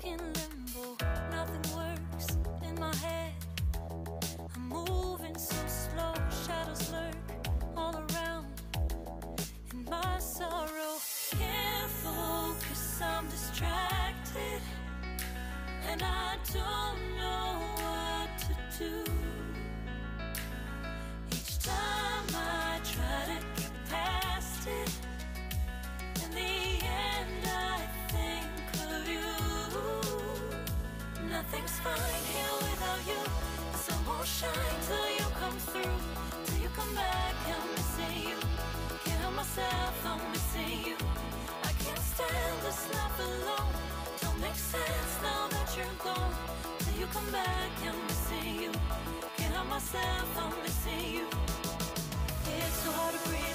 in limbo. Nothing works in my head. I'm moving so slow. Shadows lurk all around in my sorrow. Can't focus, I'm distracted, and I don't know what to do. Each time I try to get past it, in the end I think of you. Nothing's fine here without you. The sun won't shine till you come through. Till you come back, I'm missing you. Can't help myself, I'm missing you. I can't stand this life alone. Don't make sense now that you're gone. Till you come back, I'm missing you. Can't help myself, I'm missing you. It's so hard to breathe